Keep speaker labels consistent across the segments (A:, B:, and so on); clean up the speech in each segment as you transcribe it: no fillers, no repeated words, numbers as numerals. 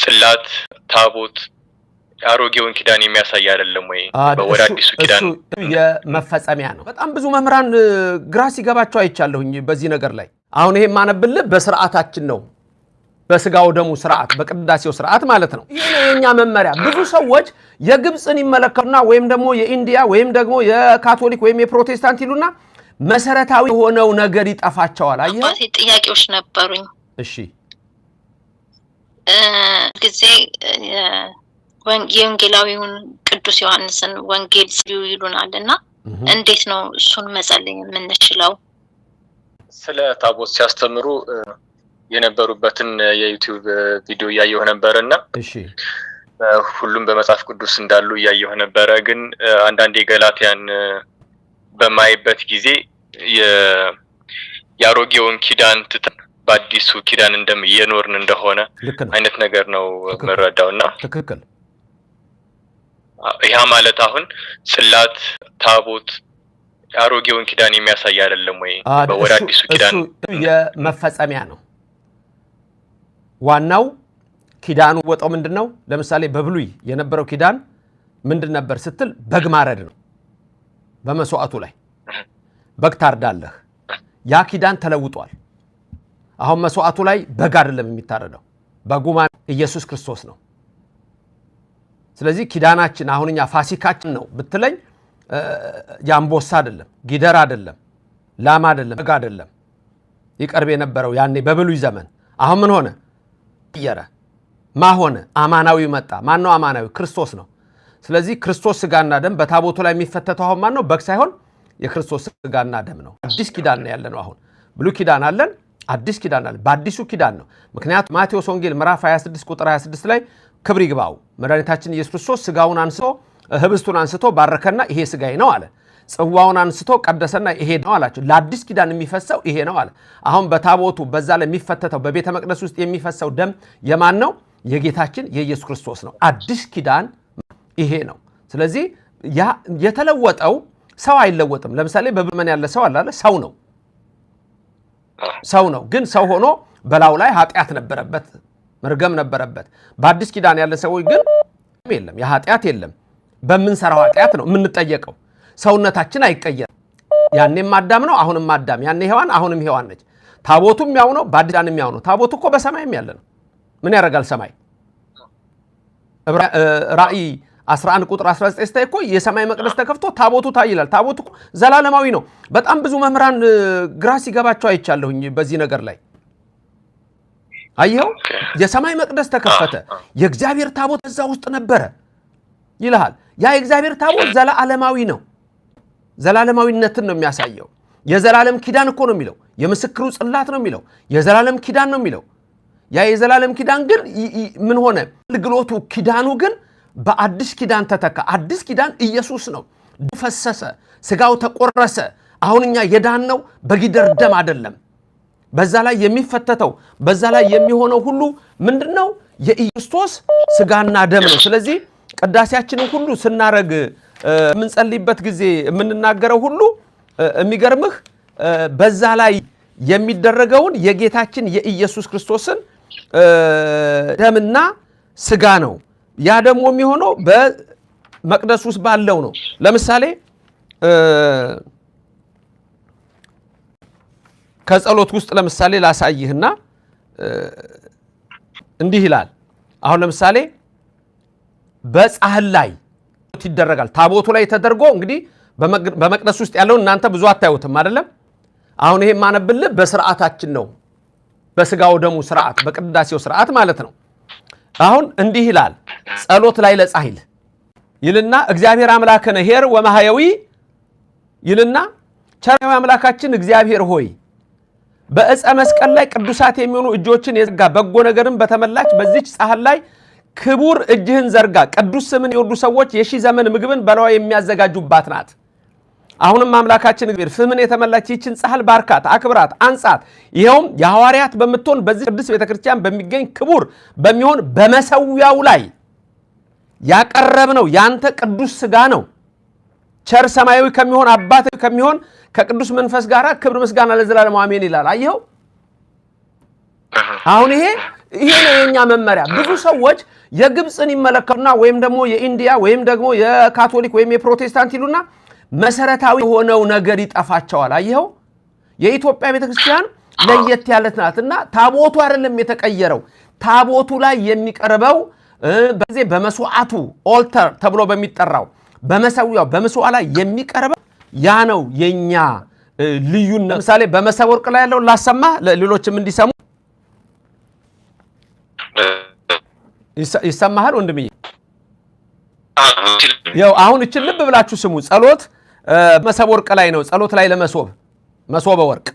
A: ጽላት ታቦት አሮጌውን ኪዳን የሚያሳይ አይደለም ወይ? በወራዲሱ ኪዳን
B: የመፈጸሚያ ነው። በጣም ብዙ መምህራን ግራ ሲገባቸው አይቻለሁኝ በዚህ ነገር ላይ። አሁን ይሄ ማነብልህ በስርዓታችን ነው፣ በስጋው ደሙ ስርዓት፣ በቅዳሴው ስርዓት ማለት ነው። ይሄ ነው የኛ መመሪያ። ብዙ ሰዎች የግብጽን ይመለከቱና ወይም ደግሞ የኢንዲያ ወይም ደግሞ የካቶሊክ ወይም የፕሮቴስታንት ይሉና መሰረታዊ ሆነው ነገር ይጠፋቸዋል። አየህ
C: አባቴ ጥያቄዎች ነበሩኝ።
B: እሺ
C: ጊዜ የወንጌላዊውን ቅዱስ ዮሐንስን ወንጌል ጽዩ ይሉናልና እንዴት ነው እሱን መጸለይ የምንችለው?
A: ስለ ታቦት ሲያስተምሩ የነበሩበትን የዩቲዩብ ቪዲዮ ያየሁ ነበርና
B: እሺ
A: ሁሉም በመጽሐፍ ቅዱስ እንዳሉ ያየሁ ነበር። ግን አንዳንድ የገላትያን በማይበት ጊዜ የአሮጌውን ኪዳን ትተን በአዲሱ ኪዳን የኖርን እንደሆነ አይነት ነገር ነው መረዳውና
B: ትክክል።
A: ያ ማለት አሁን ጽላት ታቦት አሮጌውን ኪዳን የሚያሳይ አይደለም ወይ? በወራዲሱ ኪዳን
B: የመፈጸሚያ ነው። ዋናው ኪዳኑ ወጣው ምንድነው? ለምሳሌ በብሉይ የነበረው ኪዳን ምንድን ነበር ስትል በግ ማረድ ነው። በመስዋዕቱ ላይ በግ ታርዳለህ። ያ ኪዳን ተለውጧል። አሁን መስዋዕቱ ላይ በግ አይደለም የሚታረደው፣ በጉማ ኢየሱስ ክርስቶስ ነው። ስለዚህ ኪዳናችን አሁንኛ ፋሲካችን ነው ብትለኝ ያንቦሳ አይደለም፣ ጊደር አይደለም፣ ላም አይደለም፣ በግ አይደለም ይቀርብ የነበረው ያኔ በብሉይ ዘመን። አሁን ምን ሆነ? ተቀየረ። ማሆነ አማናዊ መጣ። ማን ነው አማናዊ? ክርስቶስ ነው። ስለዚህ ክርስቶስ ስጋና ደም በታቦቱ ላይ የሚፈተተው አሁን ማን ነው? በግ ሳይሆን የክርስቶስ ስጋና ደም ነው። አዲስ ኪዳን ነው ያለነው። አሁን ብሉይ ኪዳን አለን፣ አዲስ ኪዳን አለን። በአዲሱ ኪዳን ነው። ምክንያቱም ማቴዎስ ወንጌል ምዕራፍ 26 ቁጥር 26 ላይ ክብር ይግባው መድኃኒታችን ኢየሱስ ክርስቶስ ስጋውን አንስቶ ህብስቱን አንስቶ ባረከና ይሄ ስጋዬ ነው አለ። ጽዋውን አንስቶ ቀደሰና ይሄ ነው አላቸው። ለአዲስ ኪዳን የሚፈሰው ይሄ ነው አለ። አሁን በታቦቱ በዛ ላይ የሚፈተተው በቤተ መቅደስ ውስጥ የሚፈሰው ደም የማን ነው? የጌታችን የኢየሱስ ክርስቶስ ነው። አዲስ ኪዳን ይሄ ነው። ስለዚህ ያ የተለወጠው ሰው አይለወጥም። ለምሳሌ በብመን ያለ ሰው አለ፣ ሰው ነው። ግን ሰው ሆኖ በላው ላይ ኃጢአት ነበረበት፣ መርገም ነበረበት። በአዲስ ኪዳን ያለ ሰው ግን የለም፣ የኃጢአት የለም። በምንሰራው ኃጢአት ነው የምንጠየቀው። ሰውነታችን አይቀየርም። ያኔም አዳም ነው፣ አሁንም አዳም፣ ያኔ ሔዋን፣ አሁንም ሔዋን ነች። ታቦቱም ያው ነው፣ በአዲስ ኪዳንም ያው ነው። ታቦቱ እኮ በሰማይም ያለ ነው። ምን ያደርጋል ሰማይ? ራእይ 11 ቁጥር 19 ላይ እኮ የሰማይ መቅደስ ተከፍቶ ታቦቱ ታይላል። ታቦቱ ዘላለማዊ ነው። በጣም ብዙ መምህራን ግራ ሲገባቸው አይቻለሁኝ በዚህ ነገር ላይ። አየው የሰማይ መቅደስ ተከፈተ፣ የእግዚአብሔር ታቦት እዛ ውስጥ ነበረ ይልሃል። ያ የእግዚአብሔር ታቦት ዘላለማዊ ነው። ዘላለማዊነትን ነው የሚያሳየው። የዘላለም ኪዳን እኮ ነው የሚለው። የምስክሩ ጽላት ነው የሚለው። የዘላለም ኪዳን ነው የሚለው። ያ የዘላለም ኪዳን ግን ምን ሆነ? አገልግሎቱ ኪዳኑ ግን በአዲስ ኪዳን ተተካ። አዲስ ኪዳን ኢየሱስ ነው። ፈሰሰ፣ ስጋው ተቆረሰ። አሁንኛ የዳነው በጊደር ደም አይደለም። በዛ ላይ የሚፈተተው በዛ ላይ የሚሆነው ሁሉ ምንድነው? የኢየሱስ ስጋና ደም ነው። ስለዚህ ቅዳሴያችንን ሁሉ ስናረግ የምንጸልይበት ጊዜ የምንናገረው ሁሉ የሚገርምህ በዛ ላይ የሚደረገውን የጌታችን የኢየሱስ ክርስቶስን ደምና ስጋ ነው። ያ ደግሞ የሚሆነው በመቅደስ ውስጥ ባለው ነው። ለምሳሌ ከጸሎት ውስጥ ለምሳሌ ላሳይህና እንዲህ ይላል። አሁን ለምሳሌ በጻሕል ላይ ይደረጋል። ታቦቱ ላይ ተደርጎ እንግዲህ በመቅደስ ውስጥ ያለውን እናንተ ብዙ አታዩትም አይደለም? አሁን ይሄ ማነብልህ በስርዓታችን ነው፣ በስጋው ደሙ ስርዓት፣ በቅዳሴው ስርዓት ማለት ነው። አሁን እንዲህ ይላል። ጸሎት ላይ ለጻሕል ይልና እግዚአብሔር አምላክነ ኄር ወማህያዊ ይልና ቸር አምላካችን እግዚአብሔር ሆይ በዕፀ መስቀል ላይ ቅዱሳት የሚሆኑ እጆችን የዘጋ በጎ ነገርን በተመላች በዚች ጻሕል ላይ ክቡር እጅህን ዘርጋ። ቅዱስ ስምን የወዱ ሰዎች የሺህ ዘመን ምግብን በላዋ የሚያዘጋጁባት ናት። አሁንም አምላካችን እግዚአብሔር ፍምን የተመላች ይህችን ጻሕል ባርካት፣ አክብራት፣ አንጻት። ይኸውም የሐዋርያት በምትሆን በዚህ ቅዱስ ቤተክርስቲያን በሚገኝ ክቡር በሚሆን በመሰዊያው ላይ ያቀረብነው ያንተ ቅዱስ ሥጋ ነው። ቸር ሰማያዊ ከሚሆን አባት ከሚሆን ከቅዱስ መንፈስ ጋር ክብር ምስጋና ለዘላለም አሜን ይላል። አየኸው? አሁን ይሄ ይሄ ነው የኛ መመሪያ። ብዙ ሰዎች የግብፅን ይመለከቱና ወይም ደግሞ የኢንዲያ ወይም ደግሞ የካቶሊክ ወይም የፕሮቴስታንት ይሉና መሰረታዊ የሆነው ነገር ይጠፋቸዋል። አየኸው የኢትዮጵያ ቤተክርስቲያን ለየት ያለት ናትና ታቦቱ አይደለም የተቀየረው። ታቦቱ ላይ የሚቀርበው በዚህ በመስዋዕቱ ኦልተር ተብሎ በሚጠራው በመሰዊያው በመስዋዕቱ ላይ የሚቀርበው ያ ነው የኛ ልዩነት። ለምሳሌ በመሰብ ወርቅ ላይ ያለው ላሰማ ለሌሎችም እንዲሰሙ ይሰማሃል ወንድምዬ? ያው አሁን እቺ ልብ ብላችሁ ስሙ። ጸሎት መሰብ ወርቅ ላይ ነው። ጸሎት ላይ ለመሶብ መሶበ ወርቅ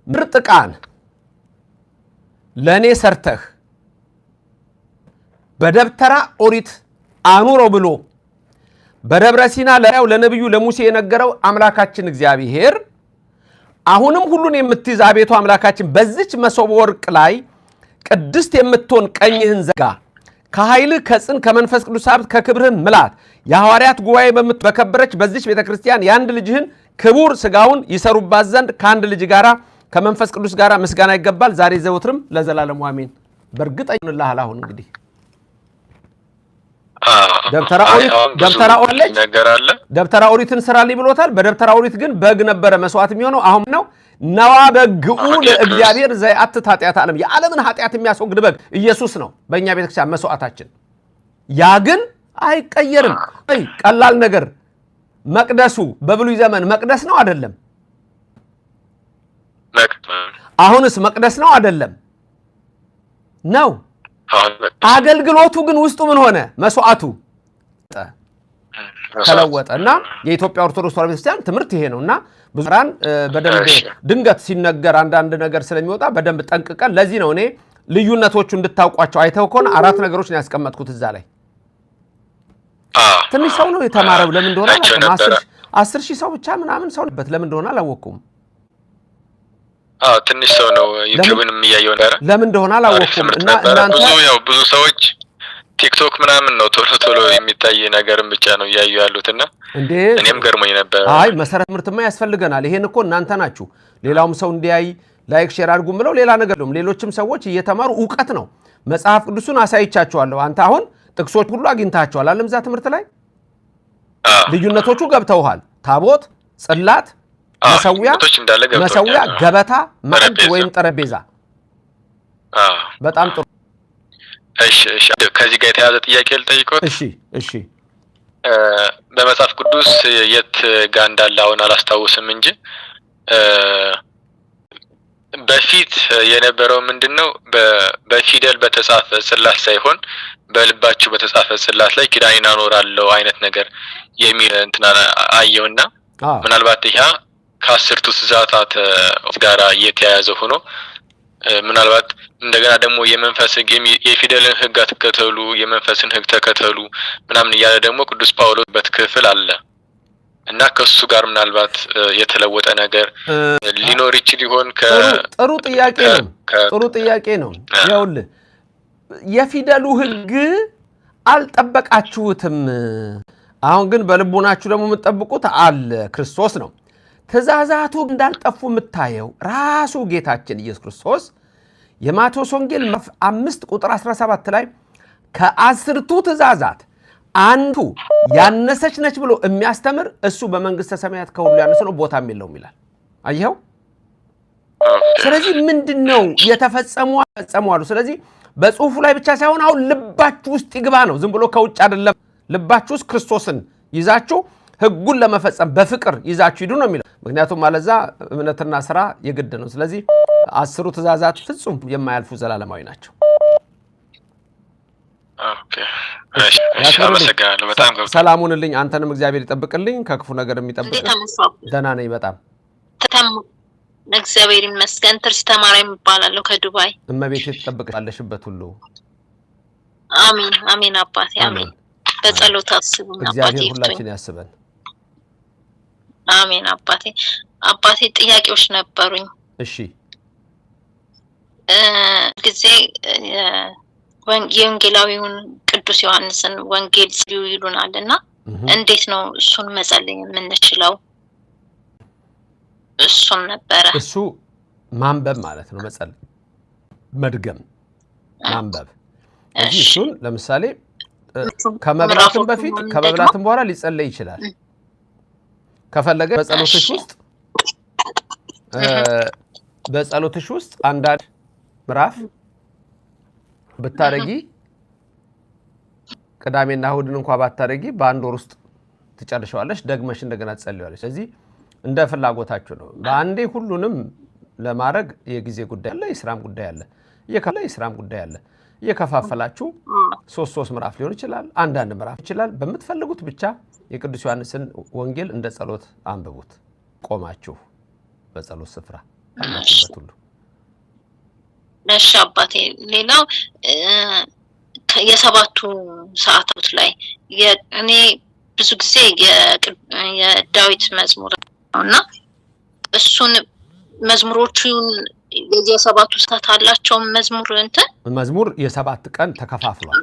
B: ምርጥ ዕቃን ለኔ ሰርተህ በደብተራ ኦሪት አኑረው ብሎ በደብረ ሲና ለነብዩ ለሙሴ የነገረው አምላካችን እግዚአብሔር አሁንም ሁሉን የምትይዝ አቤቱ አምላካችን በዚች መሶበ ወርቅ ላይ ቅድስት የምትሆን ቀኝህን ዘጋ፣ ከኃይል ከጽን ከመንፈስ ቅዱስ ሀብት ከክብርህም ምላት የሐዋርያት ጉባኤ በከበረች በዚች ቤተክርስቲያን የአንድ ልጅህን ክቡር ስጋውን ይሰሩባት ዘንድ ከአንድ ልጅ ጋራ ከመንፈስ ቅዱስ ጋራ ምስጋና ይገባል ዛሬ ዘወትርም ለዘላለሙ አሜን። በእርግጠኝነት አሁን እንግዲህ ደብተራ ኦሪትን ስራልኝ ብሎታል። በደብተራ ኦሪት ግን በግ ነበረ መስዋዕት የሚሆነው። አሁን ነው ነዋ በግኡ ለእግዚአብሔር ዘያት ኃጢአት ዓለም የዓለምን ኃጢአት የሚያስወግድ በግ ኢየሱስ ነው በእኛ ቤተክርስቲያን መስዋዕታችን። ያ ግን አይቀየርም። ቀላል ነገር መቅደሱ በብሉይ ዘመን መቅደስ ነው አይደለም? አሁንስ መቅደስ ነው አይደለም? ነው። አገልግሎቱ ግን ውስጡ ምን ሆነ? መስዋዕቱ ተለወጠና የኢትዮጵያ ኦርቶዶክስ ተዋሕዶ ቤተክርስቲያን ትምህርት ይሄ ነውና ብዙራን በደንብ ድንገት ሲነገር አንዳንድ ነገር ስለሚወጣ በደንብ ጠንቅቀን ለዚህ ነው እኔ ልዩነቶቹ እንድታውቋቸው አይተው ከሆነ 4 ነገሮች ነው ያስቀመጥኩት እዛ ላይ። ትንሽ ሰው ነው የተማረው ለምን እንደሆነ 10,000 ሰው ብቻ ምናምን ሰው ነበር ለምን እንደሆነ አላወኩም።
A: ትንሽ ሰው ነው ዩቲዩብንም ያየው ነበር
B: ለምን እንደሆነ አላወኩም። እና እናንተ
A: ብዙ ሰዎች ቲክቶክ ምናምን ነው ቶሎ የሚታይ ነገርም ብቻ ነው ያዩ ያሉትና እኔም ገርሞኝ ነበር።
B: አይ መሰረት ምርትማ ያስፈልገናል። ይሄን እኮ እናንተ ናችሁ ሌላውም ሰው እንዲያይ ላይክ ሼር አድርጉ ብለው ሌላ ነገር ነው። ሌሎችም ሰዎች እየተማሩ ዕውቀት ነው። መጽሐፍ ቅዱስን አሳይቻቸዋለሁ። አንተ አሁን ጥቅሶች ሁሉ አግኝታቸዋል አለም ዛ ትምህርት ላይ ልዩነቶቹ ገብተውሃል። ታቦት፣ ጽላት፣ መሰዊያ፣ ገበታ፣ ማዕድ ወይም ጠረጴዛ። በጣም ጥሩ።
A: እሺ ከዚህ ጋር የተያዘ ጥያቄ ልጠይቅዎት?
B: እሺ
A: በመጽሐፍ ቅዱስ የት ጋር እንዳለ አሁን አላስታውስም እንጂ በፊት የነበረው ምንድነው በፊደል በተጻፈ ጽላት ሳይሆን በልባችሁ በተጻፈ ጽላት ላይ ኪዳኔን አኖራለሁ አይነት ነገር የሚል እንትና አየውና ምናልባት ይሄ ከ10ቱ ትእዛዛት ጋር የተያያዘ ሆኖ ምናልባት እንደገና ደግሞ የመንፈስ የፊደልን ሕግ ተከተሉ የመንፈስን ሕግ ተከተሉ ምናምን እያለ ደግሞ ቅዱስ ጳውሎስ በትክክል አለ እና ከሱ ጋር ምናልባት የተለወጠ ነገር ሊኖር ይችል ይሆን?
B: ጥሩ ጥያቄ ነው። ይኸውልህ የፊደሉ ሕግ አልጠበቃችሁትም። አሁን ግን በልቦናችሁ ደግሞ የምትጠብቁት አለ ክርስቶስ ነው። ትእዛዛቱ እንዳልጠፉ የምታየው ራሱ ጌታችን ኢየሱስ ክርስቶስ የማቴዎስ ወንጌል 5:17 ላይ ከ10ቱ ትእዛዛት አንዱ ያነሰች ነች ብሎ የሚያስተምር እሱ በመንግስተ ሰማያት ከሁሉ ያነሰ ነው ቦታም የለውም ይላል። አየኸው? ስለዚህ ምንድነው የተፈጸሙ አሉ። ስለዚህ በጽሁፉ ላይ ብቻ ሳይሆን አሁን ልባችሁ ውስጥ ይግባ ነው። ዝም ብሎ ከውጭ አይደለም። ልባችሁ ውስጥ ክርስቶስን ይዛችሁ ሕጉን ለመፈጸም በፍቅር ይዛችሁ ሂዱ ነው የሚለው። ምክንያቱም ማለዛ እምነትና ስራ የግድ ነው። ስለዚህ 10ቱ ትእዛዛት ፍጹም የማያልፉ ዘላለማዊ ናቸው።
A: ኦኬ እሺ አመሰግናለሁ። በጣም
B: ሰላሙንልኝ። አንተንም እግዚአብሔር ይጠብቅልኝ ከክፉ ነገር የሚጠብቅ። ደህና ነኝ በጣም
C: እግዚአብሔር ይመስገን። ትርሲተ ማርያም ይባላል ከዱባይ።
B: እመቤቴ ትጠብቅልሽበት ሁሉ።
C: አሜን አባቴ አሜን። በጸሎት አስቡኝ አባቴ።
B: እግዚአብሔር ሁላችን ያስበን።
C: አሜን አባቴ ጥያቄዎች ነበሩኝ።
B: እሺ
C: ጊዜ የወንጌላዊውን ቅዱስ ዮሐንስን ወንጌል ጽዩ ይሉናልና እንዴት ነው እሱን መጸለይ የምንችለው? እሱን ነበረ።
B: እሱ ማንበብ ማለት ነው መጸለይ። መድገም ማንበብ እዚህ እሱን ለምሳሌ ከመብላትም በፊት ከመብላትም በኋላ ሊጸለይ ይችላል ከፈለገ በጸሎትሽ ውስጥ አንዳንድ ምዕራፍ ብታረጊ ቅዳሜና እሁድን እንኳን ባታረጊ በአንድ ወር ውስጥ ትጨርሻለሽ ደግመሽ እንደገና ትጸልያለሽ ስለዚህ እንደ ፍላጎታችሁ ነው በአንዴ ሁሉንም ለማድረግ የጊዜ ጉዳይ አለ የስራም ጉዳይ አለ የከፋፈላችሁ 3 ምዕራፍ ሊሆን ይችላል አንዳንድ ምዕራፍ ይችላል በመትፈልጉት ብቻ የቅዱስ ዮሐንስን ወንጌል እንደ ጸሎት አንብቡት ቆማችሁ በጸሎት ስፍራ አላችሁበት ሁሉ
C: እሺ አባቴ ሌላው የሰባቱ ሰዓታት ላይ እኔ ብዙ ጊዜ የዳዊት መዝሙር ነውና እሱን መዝሙሮቹን የሰባቱ ሰዓታት አላቸው መዝሙር
B: የሰባት ቀን ተከፋፍሏል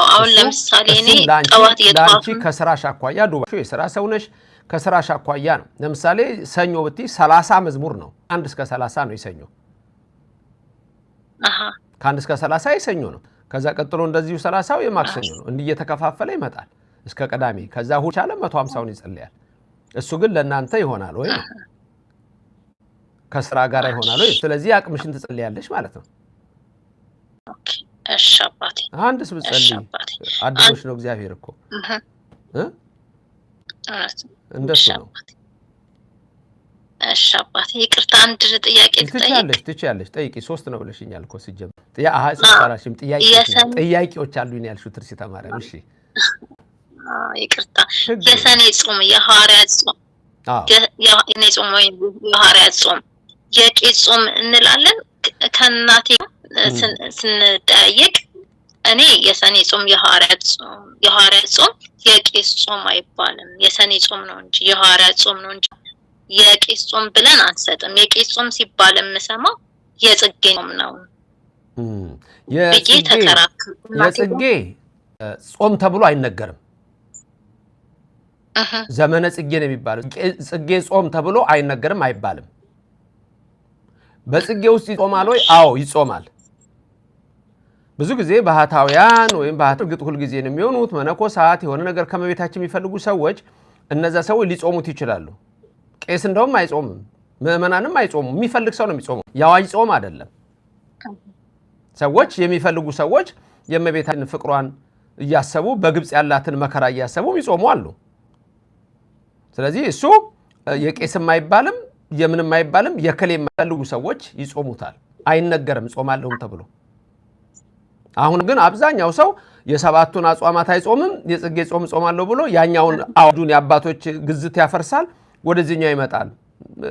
C: አሁን ለምሳሌ እኔ ጠዋት
B: የጧት ከስራሽ አኳያ ዱባይ የስራ ሰው ነሽ ከስራሽ አኳያ ነው ለምሳሌ ሰኞ ብትይ 30 መዝሙር ነው 1 እስከ 30 ነው የሰኞ ከ1 እስከ 30 የሰኞ ነው ከዛ ቀጥሎ እንደዚሁ 30ው የማክሰኞ ነው እንዲህ እየተከፋፈለ ይመጣል እስከ ቅዳሜ ከዛ ሁሉ ቻለ 150ውን ይጸልያል እሱ ግን ለእናንተ ይሆናል ወይ ከስራ ጋር ይሆናል ወይ ስለዚህ አቅምሽን ትጸልያለሽ ማለት ነው
C: እሺ አባቴ
B: አንድስ ብትጸልይ አድሮሽ ነው እግዚአብሔር እኮ እንደሱ ነው
C: እሺ አባቴ ይቅርታ አንድ ጥያቄ
B: ትችያለሽ ጠይቂ 3 ነው ብለሽኛል እኮ ሲጀምር ሰራሽም ጥያቄዎች አሉኝ ያልሽው ትርሲተ ማርያም እሺ
C: ይቅርታ የሰኔ ጾም የሐዋርያት ጾም የኔ ጾም ወይ የሐዋርያት ጾም የቄስ ጾም እንላለን ከናቴ ስንጠያየቅ እኔ የሰኔ ጾም የሐዋርያት ጾም የቄስ ጾም አይባልም የሰኔ ጾም ነው እንጂ የሐዋርያት ጾም ነው እንጂ የቄስ ጾም ብለን አንሰጥም የቄስ ጾም ሲባል የምሰማው የጽጌ ጾም ነው
B: የጽጌ ጾም ተብሎ አይነገርም ዘመነ ጽጌ ነው የሚባለው ጽጌ ጾም ተብሎ አይነገርም አይባልም በጽጌ ውስጥ ይጾማል ወይ አዎ ይጾማል ብዙ ጊዜ ባህታውያን ወይም ባህታውያን ሁሉ ጊዜ ነው የሚሆኑት መነኮሳት የሆነ ነገር ከመቤታችን የሚፈልጉ ሰዎች እነዛ ሰዎች ሊጾሙት ይችላሉ ቄስ እንደውም አይጾምም ምእመናንም አይጾሙም የሚፈልግ ሰው ነው የሚጾመው ያዋጅ ጾም አይደለም ሰዎች የሚፈልጉ ሰዎች የመቤታችን ፍቅሯን እያሰቡ በግብጽ ያላትን መከራ እያሰቡ ይጾሙ አሉ ስለዚህ እሱ የቄስም አይባልም የምንም አይባልም የከሌ የማይፈልጉ ሰዎች ይጾሙታል አይነገርም ጾማለሁም ተብሎ አሁን ግን አብዛኛው ሰው የሰባቱን አጽዋማት አይጾምም የጽጌ ጾም ጾማለሁ ብሎ ያኛውን አውዱን ያባቶች ግዝት ያፈርሳል ወደዚህኛው ይመጣል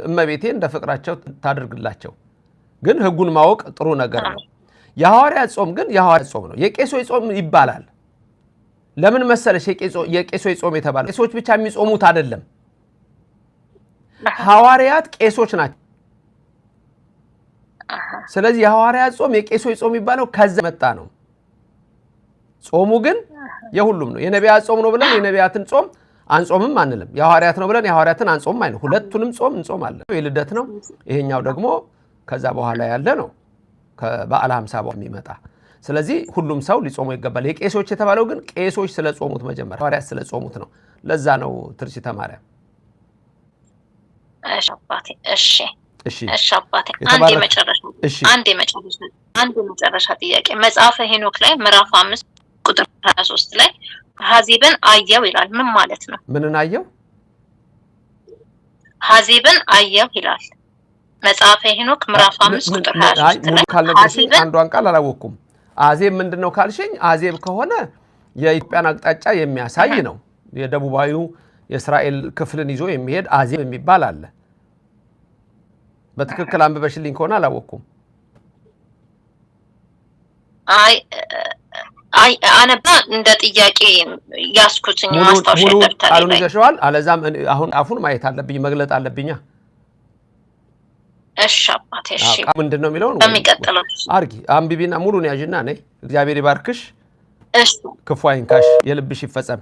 B: እመቤቴ እንደ ፍቅራቸው ታደርግላቸው ግን ህጉን ማወቅ ጥሩ ነገር ነው የሐዋርያት ጾም ግን የሐዋርያት ጾም ነው የቄሶች ጾም ይባላል ለምን መሰለሽ የቄሶች ጾም የተባለው ቄሶች ብቻ የሚጾሙት አይደለም ሐዋርያት ቄሶች ናቸው ስለዚህ የሐዋርያት ጾም የቄሶች ጾም ይባለው ከዛ መጣ ነው ጾሙ ግን የሁሉም ነው የነቢያት ጾም ነው ብለን የነቢያትን ጾም አንጾምም አንልም የሐዋርያት ነው ብለን የሐዋርያትን አንጾምም አይደል ሁለቱንም ጾም እንጾማለን የልደት ነው ይሄኛው ደግሞ ከዛ በኋላ ያለ ነው ከበዓለ 50 በኋላ የሚመጣ ስለዚህ ሁሉም ሰው ሊጾሙ ይገባል የቄሶች የተባለው ግን ቄሶች ስለጾሙት መጀመሪያ ሐዋርያት ስለጾሙት ነው ለዛ ነው ትርሲተ ማርያም እሺ
C: አባቴ አንድ የመጨረሻ ጥያቄ መጽሐፈ ሄኖክ ላይ ምዕራፍ 5 ቁጥር 23 ላይ ሐዚብን አየው ይላል ምን ማለት ነው
B: ምንን አየው
C: ሐዚብን አየው ይላል መጽሐፈ ሄኖክ ምዕራፍ 5 ቁጥር 23 ላይ
B: ካልነገርሽኝ አንዷን ቃል አላወቅኩም አዜብ ምንድነው ካልሽኝ አዜብ ከሆነ የኢትዮጵያን አቅጣጫ የሚያሳይ ነው የደቡባዊው የእስራኤል ክፍልን ይዞ የሚሄድ አዜብ የሚባል አለ በትክክል አንብበሽልኝ ከሆነ አላወቅኩም
C: አይ አነባ እንደ ጥያቄ ያስኩትኝ ማስታወሻ ደብተር ላይ
B: ይዘሽዋል አለዛም አሁን አፉን ማየት አለብኝ መግለጥ አለብኛ
C: እሺ አባቴ እሺ
B: ምንድነው የሚለው
C: በሚቀጥለው
B: አርጊ አንብቢና ሙሉን ያዥና ነይ እግዚአብሔር ይባርክሽ
C: እሺ
B: ክፉ አይንካሽ የልብሽ ይፈጸም